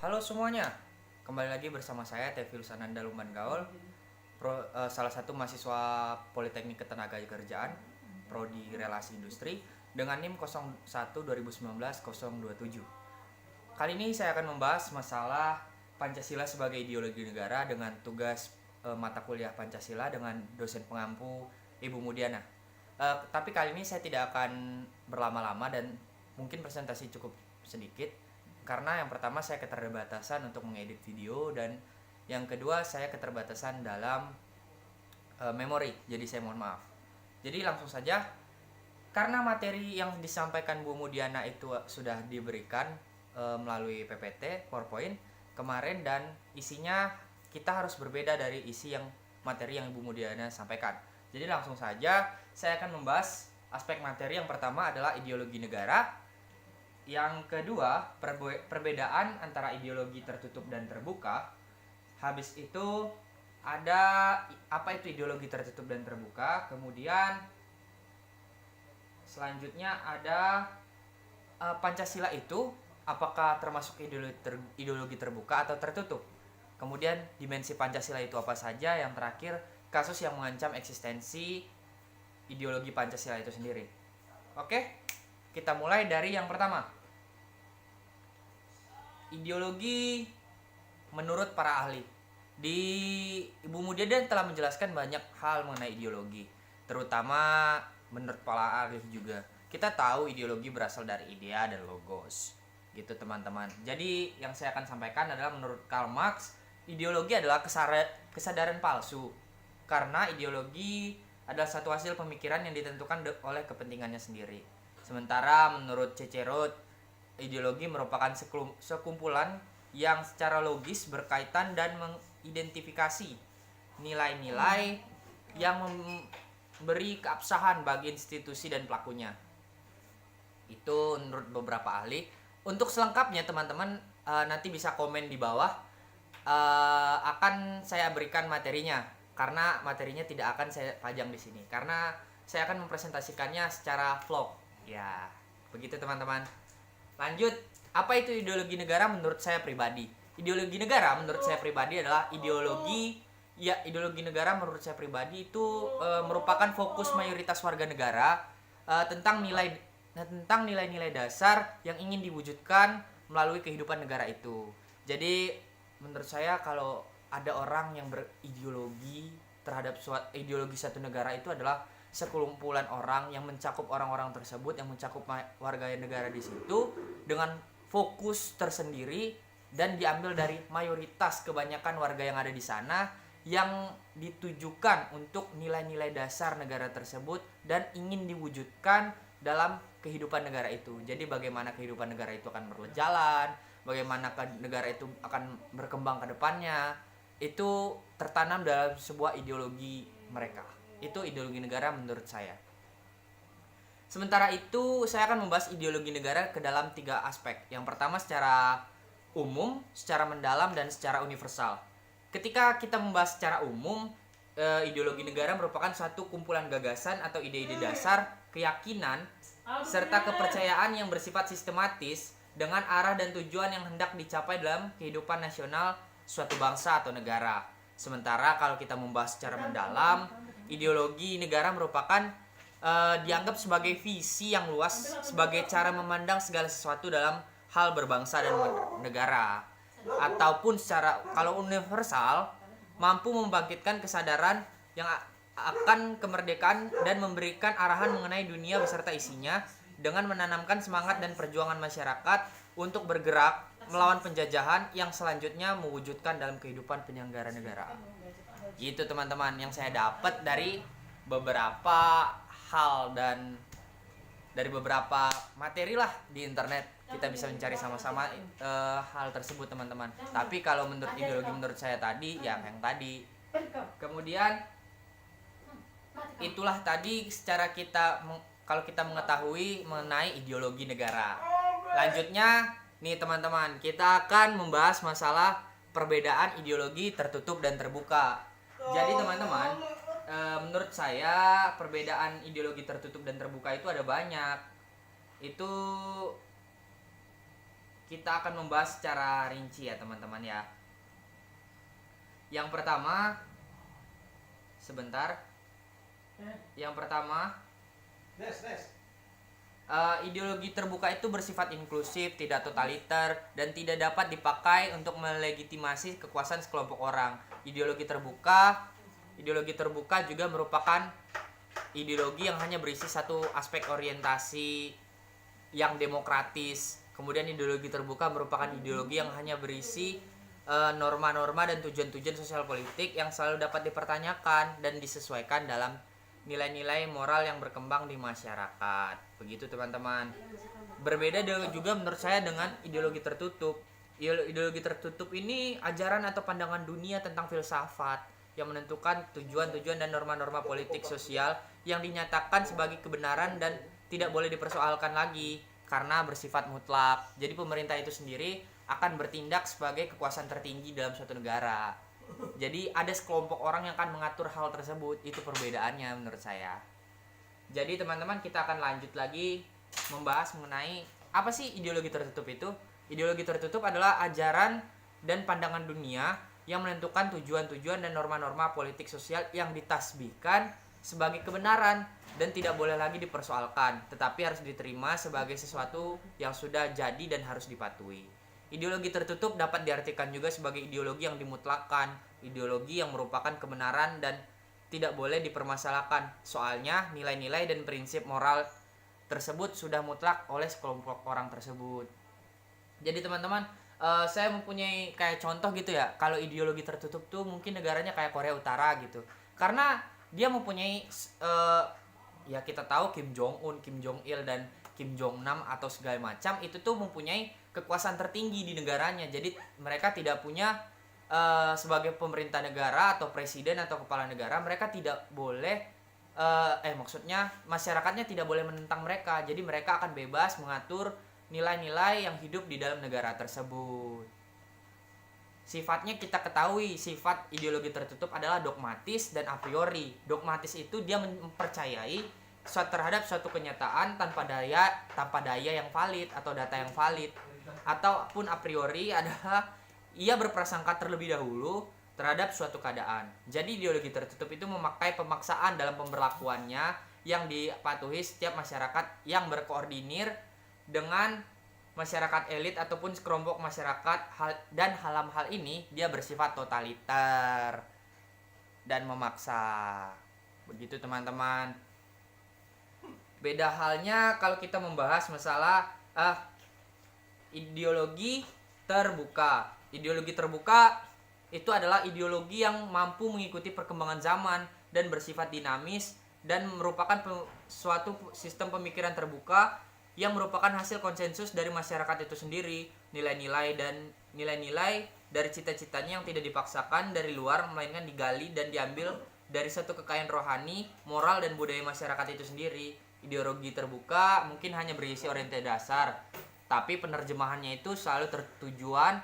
Halo semuanya, kembali lagi bersama saya Tevil Sananda Lumban Gaul, salah satu mahasiswa Politeknik Ketenagakerjaan, Prodi Relasi Industri, dengan NIM 01 2019 027. Kali ini saya akan membahas masalah Pancasila sebagai ideologi negara dengan tugas mata kuliah Pancasila dengan dosen pengampu Ibu Mudiana. Tapi kali ini saya tidak akan berlama-lama dan mungkin presentasi cukup sedikit, karena yang pertama saya keterbatasan untuk mengedit video dan yang kedua saya keterbatasan dalam memori, jadi saya mohon maaf. Jadi langsung saja, karena materi yang disampaikan Bu Mudiana itu sudah diberikan melalui PPT PowerPoint kemarin dan isinya kita harus berbeda dari isi yang materi yang Ibu Mudiana sampaikan. Jadi langsung saja saya akan membahas aspek materi. Yang pertama adalah ideologi negara. Yang kedua, perbedaan antara ideologi tertutup dan terbuka. Habis itu ada apa itu ideologi tertutup dan terbuka. Kemudian selanjutnya ada Pancasila itu apakah termasuk ideologi terbuka atau tertutup. Kemudian dimensi Pancasila itu apa saja. Yang terakhir, kasus yang mengancam eksistensi ideologi Pancasila itu sendiri. Oke, kita mulai dari yang pertama. Ideologi menurut para ahli. Di Ibu Mudiana telah menjelaskan banyak hal mengenai ideologi, terutama menurut para ahli juga. Kita tahu ideologi berasal dari idea dan logos, gitu teman-teman. Jadi yang saya akan sampaikan adalah menurut Karl Marx, ideologi adalah kesadaran palsu, karena ideologi adalah satu hasil pemikiran yang ditentukan oleh kepentingannya sendiri. Sementara menurut Cicero, ideologi merupakan sekumpulan yang secara logis berkaitan dan mengidentifikasi nilai-nilai yang memberi keabsahan bagi institusi dan pelakunya. Itu menurut beberapa ahli. Untuk selengkapnya teman-teman nanti bisa komen di bawah. Akan saya berikan materinya, karena materinya tidak akan saya pajang di sini karena saya akan mempresentasikannya secara vlog. Ya, begitu teman-teman. Lanjut, apa itu ideologi negara menurut saya pribadi? Ideologi negara menurut saya pribadi adalah ideologi negara menurut saya pribadi itu merupakan fokus mayoritas warga negara tentang nilai-nilai dasar yang ingin diwujudkan melalui kehidupan negara itu. Jadi menurut saya kalau ada orang yang berideologi terhadap ideologi satu negara, itu adalah sekumpulan orang yang mencakup orang-orang tersebut, yang mencakup warga negara di situ dengan fokus tersendiri dan diambil dari mayoritas kebanyakan warga yang ada di sana, yang ditujukan untuk nilai-nilai dasar negara tersebut dan ingin diwujudkan dalam kehidupan negara itu. Jadi bagaimana kehidupan negara itu akan berjalan, bagaimana negara itu akan berkembang ke depannya, itu tertanam dalam sebuah ideologi mereka. Itu ideologi negara menurut saya. Sementara itu saya akan membahas ideologi negara ke dalam 3 aspek. Yang pertama secara umum, secara mendalam, dan secara universal. Ketika kita membahas secara umum, ideologi negara merupakan suatu kumpulan gagasan atau ide-ide dasar, keyakinan, serta kepercayaan yang bersifat sistematis dengan arah dan tujuan yang hendak dicapai dalam kehidupan nasional suatu bangsa atau negara. Sementara kalau kita membahas secara mendalam, ideologi negara merupakan dianggap sebagai visi yang luas, sebagai cara memandang segala sesuatu dalam hal berbangsa dan negara. Ataupun secara kalau universal, mampu membangkitkan kesadaran yang akan kemerdekaan dan memberikan arahan mengenai dunia beserta isinya dengan menanamkan semangat dan perjuangan masyarakat untuk bergerak melawan penjajahan yang selanjutnya mewujudkan dalam kehidupan penyelenggara negara. Gitu teman-teman yang saya dapat dari beberapa hal dan dari beberapa materi lah di internet. Kita bisa mencari sama-sama hal tersebut teman-teman. Tapi kalau menurut ideologi menurut saya tadi, ya yang tadi. Kemudian itulah tadi secara kalau kita mengetahui mengenai ideologi negara. Lanjutnya nih teman-teman, kita akan membahas masalah perbedaan ideologi tertutup dan terbuka. Jadi teman-teman, menurut saya perbedaan ideologi tertutup dan terbuka itu ada banyak. Itu kita akan membahas secara rinci ya teman-teman ya. Yang pertama, sebentar. Yang pertama, ideologi terbuka itu bersifat inklusif, tidak totaliter, dan tidak dapat dipakai untuk melegitimasi kekuasaan sekelompok orang. Ideologi terbuka juga merupakan ideologi yang hanya berisi satu aspek orientasi yang demokratis. Kemudian ideologi terbuka merupakan ideologi yang hanya berisi norma-norma dan tujuan-tujuan sosial politik yang selalu dapat dipertanyakan dan disesuaikan dalam nilai-nilai moral yang berkembang di masyarakat. Begitu teman-teman. Berbeda juga menurut saya dengan ideologi tertutup. Ideologi tertutup ini ajaran atau pandangan dunia tentang filsafat yang menentukan tujuan-tujuan dan norma-norma politik sosial yang dinyatakan sebagai kebenaran dan tidak boleh dipersoalkan lagi karena bersifat mutlak. Jadi pemerintah itu sendiri akan bertindak sebagai kekuasaan tertinggi dalam suatu negara. Jadi ada sekelompok orang yang akan mengatur hal tersebut. Itu perbedaannya menurut saya. Jadi teman-teman, kita akan lanjut lagi membahas mengenai apa sih ideologi tertutup itu. Ideologi tertutup adalah ajaran dan pandangan dunia yang menentukan tujuan-tujuan dan norma-norma politik sosial yang ditasbihkan sebagai kebenaran dan tidak boleh lagi dipersoalkan, tetapi harus diterima sebagai sesuatu yang sudah jadi dan harus dipatuhi. Ideologi tertutup dapat diartikan juga sebagai ideologi yang dimutlakkan, ideologi yang merupakan kebenaran dan tidak boleh dipermasalahkan. Soalnya nilai-nilai dan prinsip moral tersebut sudah mutlak oleh sekelompok orang tersebut. Jadi teman-teman, saya mempunyai kayak contoh gitu ya. Kalau ideologi tertutup tuh mungkin negaranya kayak Korea Utara gitu. Karena dia mempunyai ya kita tahu Kim Jong Un, Kim Jong Il dan Kim Jong Nam atau segala macam itu tuh mempunyai kekuasaan tertinggi di negaranya. Jadi mereka tidak punya sebagai pemerintah negara atau presiden atau kepala negara, mereka tidak boleh maksudnya masyarakatnya tidak boleh menentang mereka. Jadi mereka akan bebas mengatur nilai-nilai yang hidup di dalam negara tersebut. Sifatnya kita ketahui, sifat ideologi tertutup adalah dogmatis dan a priori. Dogmatis itu dia mempercayai terhadap suatu kenyataan tanpa daya yang valid atau data yang valid. Ataupun a priori adalah ia berprasangka terlebih dahulu terhadap suatu keadaan. Jadi ideologi tertutup itu memakai pemaksaan dalam pemberlakuannya yang dipatuhi setiap masyarakat yang berkoordinir dengan masyarakat elit ataupun sekelompok masyarakat, dan dalam hal ini dia bersifat totaliter dan memaksa. Begitu teman-teman. Beda halnya kalau kita membahas masalah ideologi terbuka. Ideologi terbuka itu adalah ideologi yang mampu mengikuti perkembangan zaman dan bersifat dinamis dan merupakan suatu sistem pemikiran terbuka yang merupakan hasil konsensus dari masyarakat itu sendiri. Nilai-nilai dari cita-citanya yang tidak dipaksakan dari luar, melainkan digali dan diambil dari satu kekayaan rohani, moral, dan budaya masyarakat itu sendiri. Ideologi terbuka mungkin hanya berisi orientasi dasar, tapi penerjemahannya itu selalu tertujuan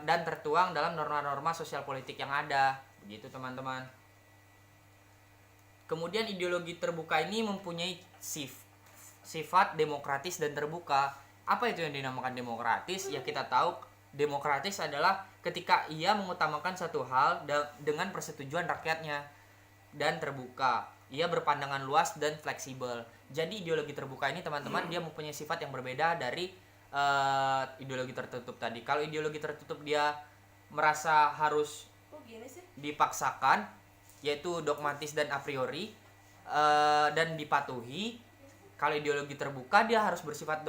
dan tertuang dalam norma-norma sosial politik yang ada. Begitu teman-teman. Kemudian ideologi terbuka ini mempunyai sifat demokratis dan terbuka. Apa itu yang dinamakan demokratis? Ya kita tahu demokratis adalah ketika ia mengutamakan satu hal dengan persetujuan rakyatnya, dan terbuka. Ia berpandangan luas dan fleksibel. Jadi ideologi terbuka ini teman-teman dia mempunyai sifat yang berbeda dari ideologi tertutup tadi. Kalau ideologi tertutup dia merasa harus dipaksakan, yaitu dogmatis dan a priori, dan dipatuhi. Kalau ideologi terbuka dia harus bersifat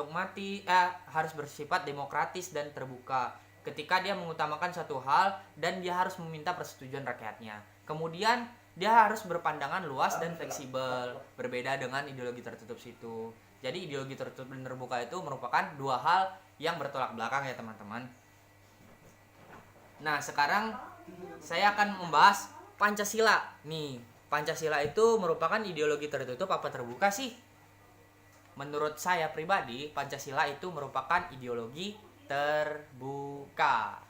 harus bersifat demokratis dan terbuka. Ketika dia mengutamakan satu hal dan dia harus meminta persetujuan rakyatnya. Kemudian dia harus berpandangan luas dan fleksibel, berbeda dengan ideologi tertutup situ. Jadi ideologi tertutup dan terbuka itu merupakan dua hal yang bertolak belakang ya teman-teman. Nah, sekarang saya akan membahas Pancasila. Nih, Pancasila itu merupakan ideologi tertutup apa terbuka sih? Menurut saya pribadi, Pancasila itu merupakan ideologi terbuka.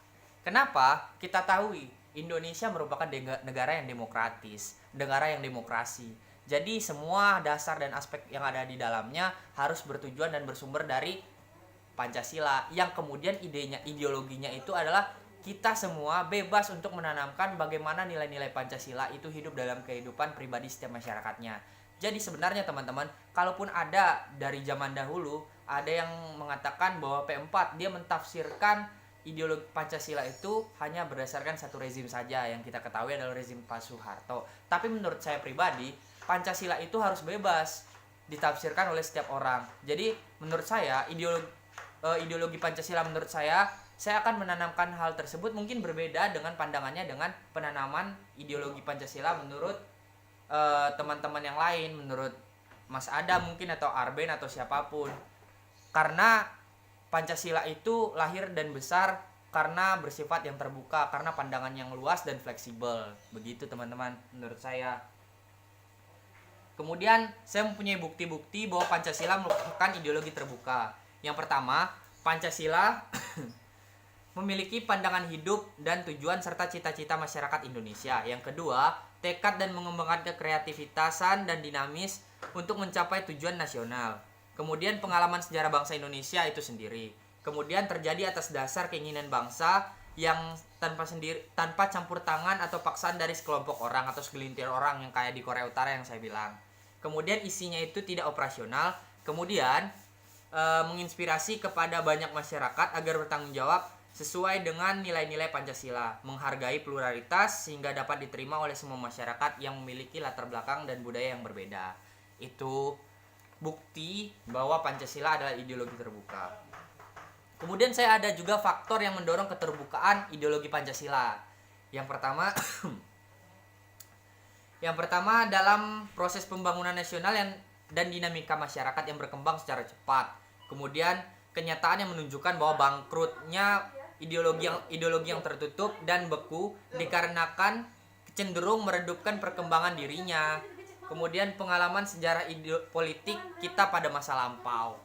Kenapa? Kita tahu Indonesia merupakan negara yang demokratis, negara yang demokrasi. Jadi semua dasar dan aspek yang ada di dalamnya harus bertujuan dan bersumber dari Pancasila, yang kemudian ideologinya itu adalah kita semua bebas untuk menanamkan bagaimana nilai-nilai Pancasila itu hidup dalam kehidupan pribadi setiap masyarakatnya. Jadi sebenarnya teman-teman, kalaupun ada dari zaman dahulu ada yang mengatakan bahwa P4 dia mentafsirkan ideologi Pancasila itu hanya berdasarkan satu rezim saja, yang kita ketahui adalah rezim Pak Soeharto. Tapi menurut saya pribadi, Pancasila itu harus bebas ditafsirkan oleh setiap orang. Jadi menurut saya ideologi Pancasila, menurut saya akan menanamkan hal tersebut mungkin berbeda dengan pandangannya dengan penanaman ideologi Pancasila menurut teman-teman yang lain, menurut Mas Adam mungkin atau Arben atau siapapun. Karena Pancasila itu lahir dan besar karena bersifat yang terbuka, karena pandangan yang luas dan fleksibel. Begitu teman-teman menurut saya. Kemudian saya mempunyai bukti-bukti bahwa Pancasila merupakan ideologi terbuka. Yang pertama, Pancasila memiliki pandangan hidup dan tujuan serta cita-cita masyarakat Indonesia. Yang kedua, tekad dan mengembangkan kreativitasan dan dinamis untuk mencapai tujuan nasional. Kemudian pengalaman sejarah bangsa Indonesia itu sendiri. Kemudian terjadi atas dasar keinginan bangsa yang tanpa campur tangan atau paksaan dari sekelompok orang atau segelintir orang, yang kayak di Korea Utara yang saya bilang. Kemudian isinya itu tidak operasional. Kemudian menginspirasi kepada banyak masyarakat agar bertanggung jawab sesuai dengan nilai-nilai Pancasila, menghargai pluralitas sehingga dapat diterima oleh semua masyarakat yang memiliki latar belakang dan budaya yang berbeda. Itu bukti bahwa Pancasila adalah ideologi terbuka. Kemudian saya ada juga faktor yang mendorong keterbukaan ideologi Pancasila. Yang pertama dalam proses pembangunan nasional dan dinamika masyarakat yang berkembang secara cepat. Kemudian kenyataan yang menunjukkan bahwa bangkrutnya ideologi yang tertutup dan beku dikarenakan cenderung meredupkan perkembangan dirinya. Kemudian pengalaman sejarah politik kita pada masa lampau.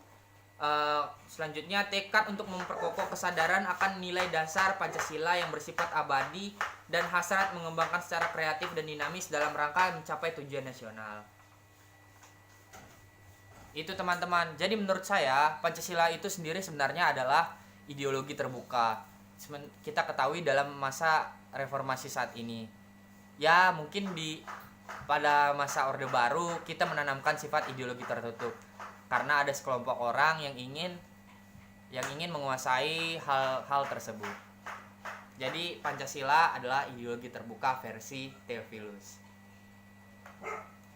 Selanjutnya tekad untuk memperkokoh kesadaran akan nilai dasar Pancasila yang bersifat abadi dan hasrat mengembangkan secara kreatif dan dinamis dalam rangka mencapai tujuan nasional. Itu teman-teman. Jadi menurut saya Pancasila itu sendiri sebenarnya adalah ideologi terbuka. Kita ketahui dalam masa reformasi saat ini. Ya mungkin pada masa Orde Baru kita menanamkan sifat ideologi tertutup. Karena ada sekelompok orang yang ingin menguasai hal tersebut. Jadi Pancasila adalah ideologi terbuka versi Theophilus.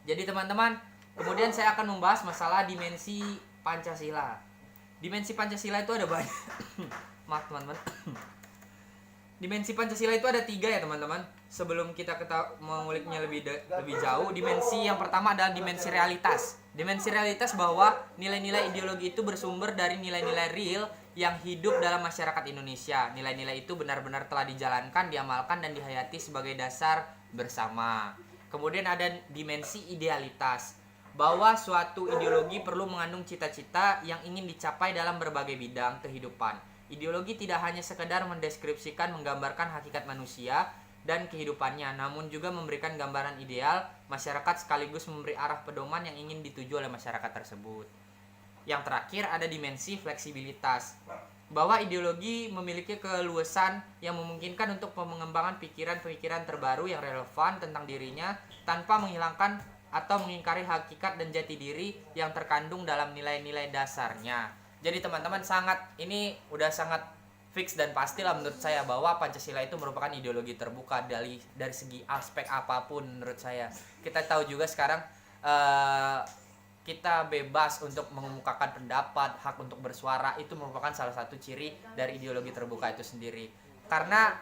Jadi teman-teman, kemudian saya akan membahas masalah dimensi Pancasila. Dimensi Pancasila itu ada banyak. Maaf teman-teman. Dimensi Pancasila itu ada 3 ya teman-teman. Sebelum kita menguliknya lebih jauh, dimensi yang pertama adalah dimensi realitas. Dimensi realitas bahwa nilai-nilai ideologi itu bersumber dari nilai-nilai real yang hidup dalam masyarakat Indonesia. Nilai-nilai itu benar-benar telah dijalankan, diamalkan, dan dihayati sebagai dasar bersama. Kemudian ada dimensi idealitas, bahwa suatu ideologi perlu mengandung cita-cita yang ingin dicapai dalam berbagai bidang kehidupan. Ideologi tidak hanya sekedar mendeskripsikan, menggambarkan hakikat manusia dan kehidupannya, namun juga memberikan gambaran ideal masyarakat sekaligus memberi arah pedoman yang ingin dituju oleh masyarakat tersebut. Yang terakhir ada dimensi fleksibilitas, bahwa ideologi memiliki keluasan yang memungkinkan untuk pengembangan pikiran-pikiran terbaru yang relevan tentang dirinya tanpa menghilangkan atau mengingkari hakikat dan jati diri yang terkandung dalam nilai-nilai dasarnya. Jadi teman-teman, ini udah sangat fix dan pastilah menurut saya bahwa Pancasila itu merupakan ideologi terbuka dari segi aspek apapun menurut saya. Kita tahu juga sekarang kita bebas untuk mengemukakan pendapat, hak untuk bersuara, itu merupakan salah satu ciri dari ideologi terbuka itu sendiri. Karena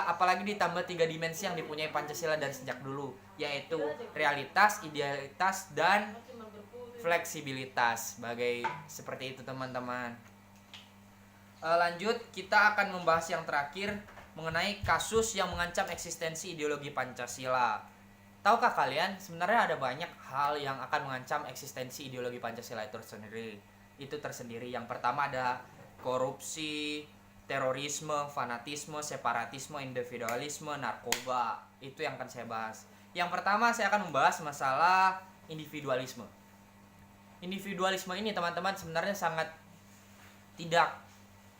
apalagi ditambah 3 dimensi yang dipunyai Pancasila dari sejak dulu, yaitu realitas, idealitas, dan fleksibilitas. Seperti itu teman-teman. Lanjut, kita akan membahas yang terakhir mengenai kasus yang mengancam eksistensi ideologi Pancasila. Tahukah kalian, sebenarnya ada banyak hal yang akan mengancam eksistensi ideologi Pancasila itu tersendiri. Yang pertama ada korupsi, terorisme, fanatisme, separatisme, individualisme, narkoba. Itu yang akan saya bahas. Yang pertama saya akan membahas masalah individualisme. Individualisme ini teman-teman sebenarnya sangat tidak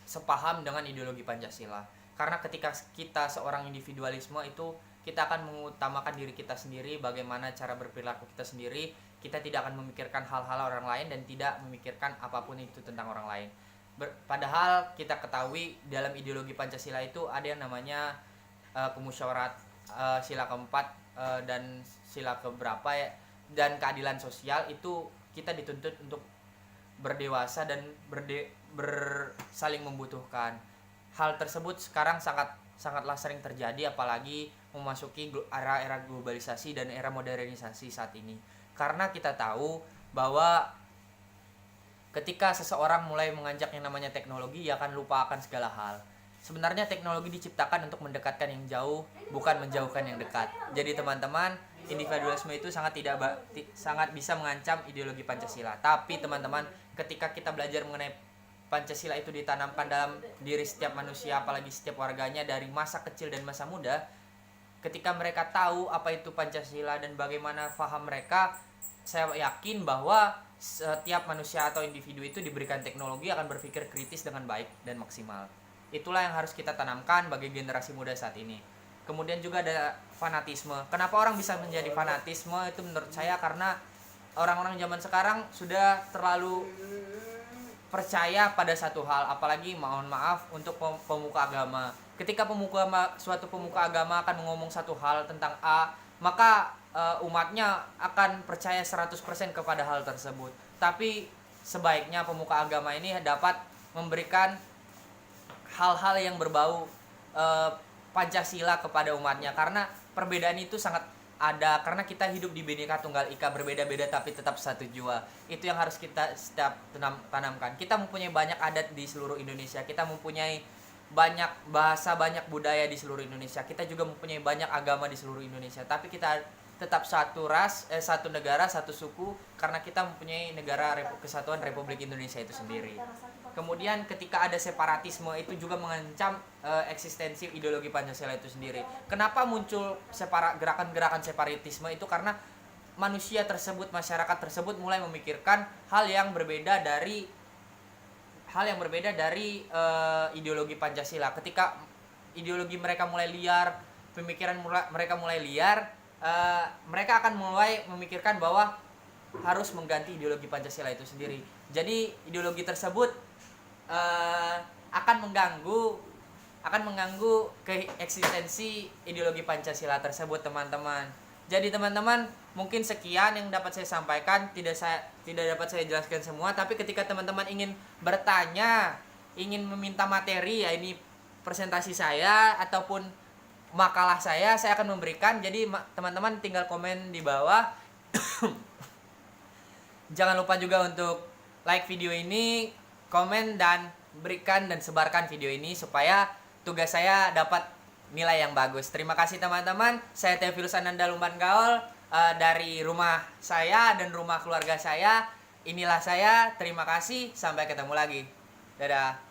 sepaham dengan ideologi Pancasila. Karena ketika kita seorang individualisme itu kita akan mengutamakan diri kita sendiri, bagaimana cara berperilaku kita sendiri, kita tidak akan memikirkan hal-hal orang lain dan tidak memikirkan apapun itu tentang orang lain. Padahal kita ketahui dalam ideologi Pancasila itu ada yang namanya kemusyawaratan sila keempat dan sila keberapa ya, dan keadilan sosial. Itu kita dituntut untuk berdewasa dan saling membutuhkan. Hal tersebut sekarang sangatlah sering terjadi, apalagi memasuki era globalisasi dan era modernisasi saat ini. Karena kita tahu bahwa ketika seseorang mulai menganjak yang namanya teknologi, ia akan lupa akan segala hal. Sebenarnya teknologi diciptakan untuk mendekatkan yang jauh, bukan menjauhkan yang dekat. Jadi teman-teman, individualisme itu sangat bisa mengancam ideologi Pancasila. Tapi teman-teman, ketika kita belajar mengenai Pancasila itu ditanamkan dalam diri setiap manusia, apalagi setiap warganya dari masa kecil dan masa muda, ketika mereka tahu apa itu Pancasila dan bagaimana paham mereka, saya yakin bahwa setiap manusia atau individu itu diberikan teknologi akan berpikir kritis dengan baik dan maksimal. Itulah yang harus kita tanamkan bagi generasi muda saat ini. Kemudian juga ada fanatisme. Kenapa orang bisa menjadi fanatisme? Itu menurut saya karena orang-orang zaman sekarang sudah terlalu percaya pada satu hal, apalagi mohon maaf untuk pemuka agama. Ketika suatu pemuka agama akan ngomong satu hal tentang A, maka umatnya akan percaya 100% kepada hal tersebut. Tapi sebaiknya pemuka agama ini dapat memberikan hal-hal yang berbau Pancasila kepada umatnya, karena perbedaan itu sangat ada, karena kita hidup di Bhinneka Tunggal Ika, berbeda-beda tapi tetap satu jua. Itu yang harus kita setiap tanamkan. Kita mempunyai banyak adat di seluruh Indonesia, kita mempunyai banyak bahasa, banyak budaya di seluruh Indonesia, kita juga mempunyai banyak agama di seluruh Indonesia, tapi kita tetap satu ras, satu negara, satu suku, karena kita mempunyai negara Kesatuan Republik Indonesia itu sendiri. Kemudian ketika ada separatisme, itu juga mengancam eksistensi ideologi Pancasila itu sendiri. Kenapa muncul gerakan-gerakan separatisme itu? Karena manusia tersebut, masyarakat tersebut mulai memikirkan hal yang berbeda dari ideologi Pancasila. Ketika ideologi mereka mulai liar, pemikiran mereka mulai liar, mereka akan mulai memikirkan bahwa harus mengganti ideologi Pancasila itu sendiri. Jadi ideologi tersebut akan mengganggu eksistensi ideologi Pancasila tersebut, teman-teman. Jadi teman-teman, mungkin sekian yang dapat saya sampaikan, tidak dapat saya jelaskan semua, tapi ketika teman-teman ingin bertanya, ingin meminta materi, ya ini presentasi saya ataupun makalah saya akan memberikan. Jadi teman-teman tinggal komen di bawah. Jangan lupa juga untuk like video ini, komen dan berikan dan sebarkan video ini supaya tugas saya dapat nilai yang bagus. Terima kasih teman-teman. Saya Theophilus Ananda Lumban Gaul dari rumah saya dan rumah keluarga saya. Inilah saya. Terima kasih. Sampai ketemu lagi. Dadah.